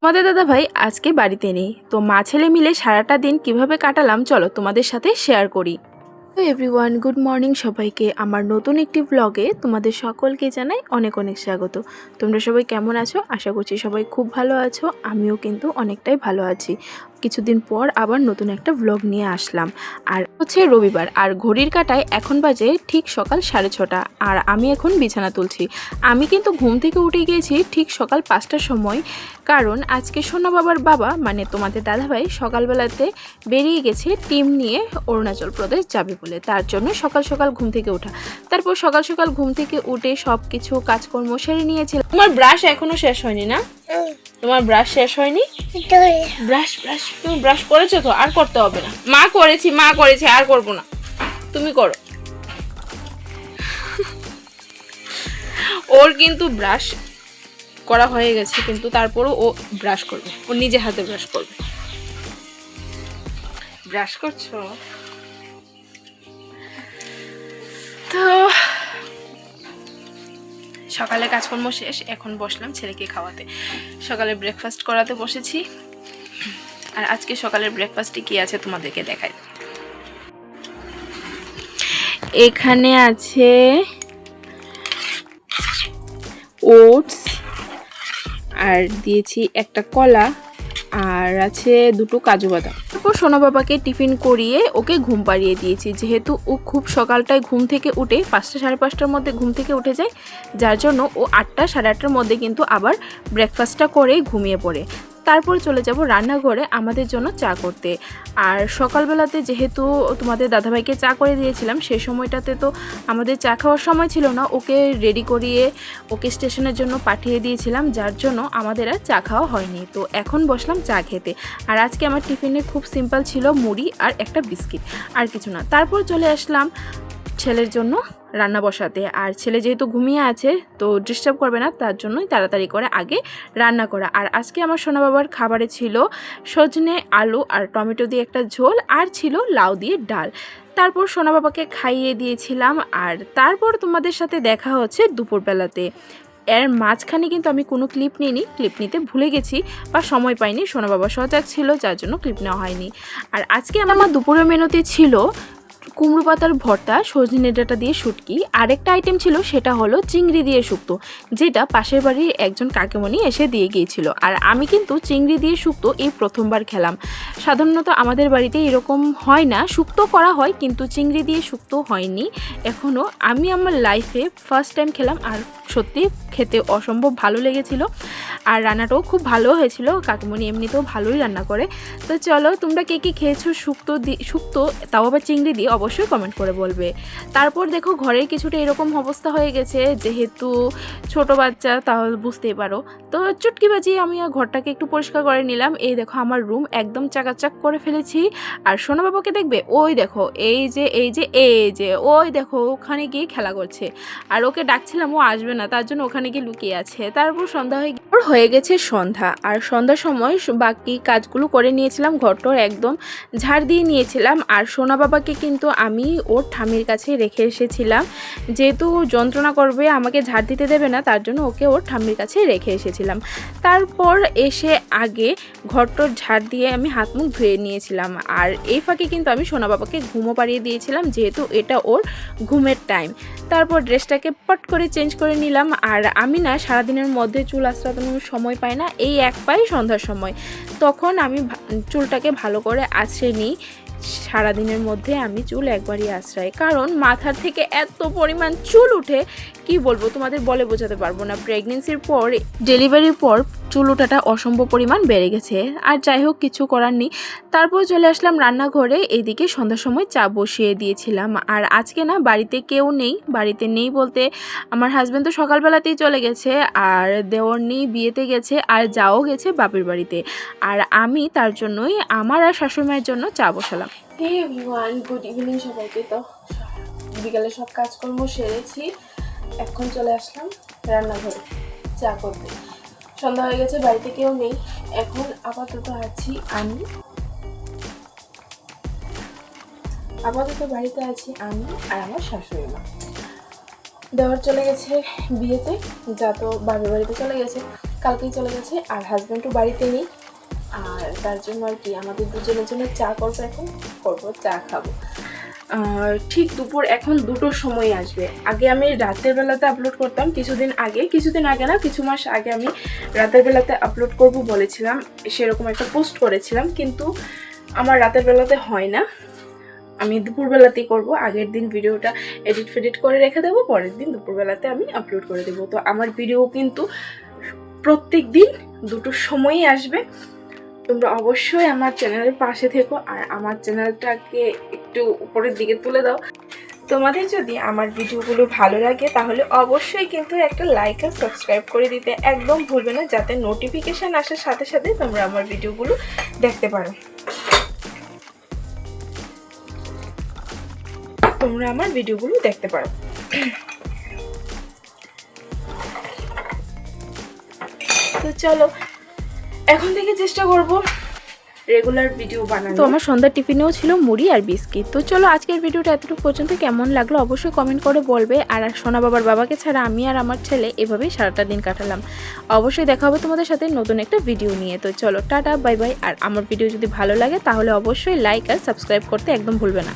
তোমাদের দাদা ভাই আজকে বাড়িতে নেই, তো মা ছেলে মিলে সারাটা দিন কিভাবে কাটালাম চলো তোমাদের সাথে শেয়ার করি। তো এভরিওয়ান, গুড মর্নিং সবাইকে। আমার নতুন একটি ব্লগে তোমাদের সকলকে জানাই অনেক অনেক স্বাগত। তোমরা সবাই কেমন আছো? আশা করছি সবাই খুব ভালো আছো। আমিও কিন্তু অনেকটাই ভালো আছি। কিছুদিন পর আবার নতুন একটা ব্লগ নিয়ে আসলাম। আর হচ্ছে রবিবার, আর ঘড়ির কাঁটায় এখন বাজে ঠিক সকাল 6:30, আর আমি এখন বিছানা তুলছি। আমি কিন্তু ঘুম থেকে উঠে গিয়েছি ঠিক সকাল 5টার সময়, কারণ আজকে সোনা বাবার বাবা মানে তোমাদের দাদাভাই সকালবেলাতে বেরিয়ে গেছে টিম নিয়ে অরুণাচল প্রদেশ যাবে বলে, তার জন্য সকাল সকাল ঘুম থেকে ওঠা। তারপর সকাল সকাল ঘুম থেকে উঠে সব কিছু কাজকর্ম সেরে নিয়েছিলাম। তোমার ব্রাশ এখনো শেষ হয়নি না? তোমার ব্রাশ শেষ হয়নি? ব্রাশ ব্রাশ তুমি ব্রাশ করেছো তো? আর করতে হবে না। মা করেছি আর করবো না, তুমি করো। ওর কিন্তু ব্রাশ করা হয়ে গেছে, কিন্তু তারপরও ও ব্রাশ করবে, ও নিজে হাতে ব্রাশ করবে। ব্রাশ করছো তো? সকালে কাজকর্ম শেষ, এখন বসলাম ছেলেকে খাওয়াতে। সকালে ব্রেকফাস্ট করাতে বসেছি। আর আজকে সকালের ব্রেকফাস্টে কি আছে তোমাদেরকে দেখাই। এখানে আছে ওটস, আর দিয়েছি একটা কলা, আর আছে দুটো কাজু বাদাম। তারপর সোনা বাবাকে টিফিন করিয়ে ওকে ঘুম পাড়িয়ে দিয়েছি, যেহেতু ও খুব সকালটায় ঘুম থেকে উঠে 5টা সাড়ে 5টার মধ্যে ঘুম থেকে উঠে যায়, যার জন্য ও 8টা সাড়ে 8টার মধ্যে কিন্তু আবার ব্রেকফাস্টটা করে ঘুমিয়ে পড়ে। তারপর চলে যাব রান্নাঘরে আমাদের জন্য চা করতে। আর সকালবেলাতে যেহেতু তোমাদের দাদাভাইকে চা করে দিয়েছিলাম, সেই সময়টাতে তো আমাদের চা খাওয়ার সময় ছিল না, ওকে রেডি করিয়ে ওকে স্টেশনের জন্য পাঠিয়ে দিয়েছিলাম, যার জন্য আমাদের আর চা খাওয়া হয়নি। তো এখন বসলাম চা খেতে। আর আজকে আমার টিফিনে খুব সিম্পল ছিল, মুড়ি আর একটা বিস্কিট, আর কিছু না। তারপর চলে আসলাম ছেলের জন্য রান্না বসাতে। আর ছেলে যেহেতু ঘুমিয়ে আছে তো ডিস্টার্ব করবে না, তার জন্যই তাড়াতাড়ি করে আগে রান্না করা। আর আজকে আমার সোনা বাবার খাবারে ছিল সজনে আলু আর টমেটো দিয়ে একটা ঝোল, আর ছিল লাউ দিয়ে ডাল। তারপর সোনা বাবাকে খাইয়ে দিয়েছিলাম। আর তারপর তোমাদের সাথে দেখা হচ্ছে দুপুরবেলাতে। এর মাঝখানে কিন্তু আমি কোনো ক্লিপ নিইনি, ক্লিপ নিতে ভুলে গেছি বা সময় পাইনি, সোনা বাবা সজাগ ছিল যার জন্য ক্লিপ নেওয়া হয়নি। আর আজকে আমার দুপুরের মেনুতে ছিল কুমড়ো পাতার ভর্তা, সজনে ডাঁটা দিয়ে শুটকি, আরেকটা আইটেম ছিল সেটা হলো চিংড়ি দিয়ে শুক্তো, যেটা পাশের বাড়ির একজন কাকিমণি এসে দিয়ে গিয়েছিল। আর আমি কিন্তু চিংড়ি দিয়ে শুক্তো এই প্রথমবার খেলাম। সাধারণত আমাদের বাড়িতে এরকম হয় না, শুক্তো করা হয় কিন্তু চিংড়ি দিয়ে শুক্তো হয়নি এখনও। আমি আমার লাইফে ফার্স্ট টাইম খেলাম, আর সত্যি খেতে অসম্ভব ভালো লেগেছিল। আর রান্নাটাও খুব ভালো হয়েছিল, কাকিমণি এমনিতেও ভালোই রান্না করে। তো চলো, তোমরা কে কী খেয়েছো শুক্তো, তাও আবার চিংড়ি দিয়ে, অবশ্যই কমেন্ট করে বলবে। তারপর দেখো ঘরের কিছুটা এরকম অবস্থা হয়ে গেছে, যেহেতু ছোট বাচ্চা তাহলে বুঝতেই পারো। তো চুটকি বাজিয়ে আমি ঘরটাকে একটু পরিষ্কার করে নিলাম। এই দেখো আমার রুম একদম চাকাচাক করে ফেলেছি। আর সোনা বাবাকে দেখবে, ওই দেখো এই যে ওই দেখো ওখানে গিয়ে খেলা করছে। আর ওকে ডাকছিলাম, ও আসবে না, তার জন্য ওখানে গিয়ে লুকিয়ে আছে। তারপর সন্ধ্যা হয়ে গেছে সন্ধ্যা। আর সন্ধ্যার সময় বাকি কাজগুলো করে নিয়েছিলাম, ঘরটোর একদম ঝাড় দিয়ে নিয়েছিলাম। আর সোনা বাবাকে কিন্তু আমি ওর ঠামির কাছে রেখে এসেছিলাম, যেহেতু যন্ত্রণা করবে আমাকে ঝাড় দিতে দেবে না, তার জন্য ওকে ওর ঠাম্মির কাছে রেখে এসেছিলাম। তারপর এসে আগে ঘরটোর ঝাড় দিয়ে আমি হাত মুখ ধুয়ে নিয়েছিলাম। আর এই ফাঁকে কিন্তু আমি সোনা বাবাকে ঘুমো পাড়িয়ে দিয়েছিলাম, যেহেতু এটা ওর ঘুমের টাইম। তারপর ড্রেসটাকে পট করে চেঞ্জ করে নিলাম। আর আমি না সারাদিনের মধ্যে চুল আঁচড়ানোর সময় পাই না, এই এক পাই সন্ধ্যার সময়, তখন আমি চুলটাকে ভালো করে আঁচড়ে নিই। সারাদিনের মধ্যে আমি চুল একবারই আঁচড়াই, কারণ মাথার থেকে এত পরিমাণ চুল উঠে কি বলবো তোমাদের, বলে বোঝাতে পারবো না। প্রেগনেন্সির পর, ডেলিভারির পর চুল ওঠাটা অসম্ভব পরিমাণ বেড়ে গেছে। আর যাই হোক, কিছু করার নেই। তারপর চলে আসলাম রান্নাঘরে, এইদিকে সন্ধ্যার সময় চা বসিয়ে দিয়েছিলাম। আর আজকে না বাড়িতে কেউ নেই, বাড়িতে নেই বলতে আমার হাজব্যান্ড তো সকালবেলাতেই চলে গেছে, আর দেওর নেই বিয়েতে গেছে, আর যাও গেছে বাপের বাড়িতে। আর আমি তার জন্যই আমার আর শাশুড়িমায়ের জন্য চা বসালাম। হে এভরিওয়ান, গুড ইভিনিং সবাইকে। তো বিকালে সব কাজকর্ম সেরেছি, এখন চলে আসলাম রান্নাঘরে চা করতে। সন্ধ্যা হয়ে গেছে, বাড়িতে কেউ নেই। এখন আপাতত বাড়িতে আছি আমি আর আমার শাশুড়ি মা। দেওয়ার চলে গেছে বিয়েতে, যা তো বাপের বাড়িতে চলে গেছে। কালকেই চলে গেছে, আর হাজব্যান্ডও বাড়িতে নেই। আর তার জন্য আর কি আমাদের দুজনের জন্য চা করবো, এখন করবো, চা খাবো। ঠিক দুপুর এখন 2টোর সময় আসবে। আগে আমি রাতের বেলাতে আপলোড করতাম, কিছুদিন আগে না, কিছু মাস আগে আমি রাতের বেলাতে আপলোড করব বলেছিলাম, সেরকম একটা পোস্ট করেছিলাম, কিন্তু আমার রাতের বেলাতে হয় না, আমি দুপুরবেলাতেই করব। আগের দিন ভিডিওটা এডিট করে রেখে দেবো, পরের দিন দুপুরবেলাতে আমি আপলোড করে দেবো। তো আমার ভিডিও কিন্তু প্রত্যেক দিন 2টোর সময়ই আসবে। তোমরা অবশ্যই আমার চ্যানেলের পাশে থেকো আর আমার চ্যানেলটাকে একটু উপরের দিকে তুলে দাও। তোমাদের যদি আমার ভিডিওগুলো ভালো লাগে তাহলে অবশ্যই কিন্তু একটা লাইক আর সাবস্ক্রাইব করে দিতে একদম ভুলবে না, যাতে নোটিফিকেশান আসার সাথে সাথে তোমরা আমার ভিডিওগুলো দেখতে পারো। তো চলো এখন থেকে চেষ্টা করব রেগুলার ভিডিও বানানো। তো আমার সন্ধ্যার টিফিনেও ছিল মুড়ি আর বিস্কিট। তো চলো আজকের ভিডিওটা এতটুকু পর্যন্ত, কেমন লাগলো অবশ্যই কমেন্ট করে বলবে। আর সোনা বাবার বাবাকে ছাড়া আমি আর আমার ছেলে এভাবেই সারাটা দিন কাটালাম। অবশ্যই দেখা হবে তোমাদের সাথে নতুন একটা ভিডিও নিয়ে। তো চলো টাটা, বাই বাই। আর আমার ভিডিও যদি ভালো লাগে তাহলে অবশ্যই লাইক আর সাবস্ক্রাইব করতে একদম ভুলবে না।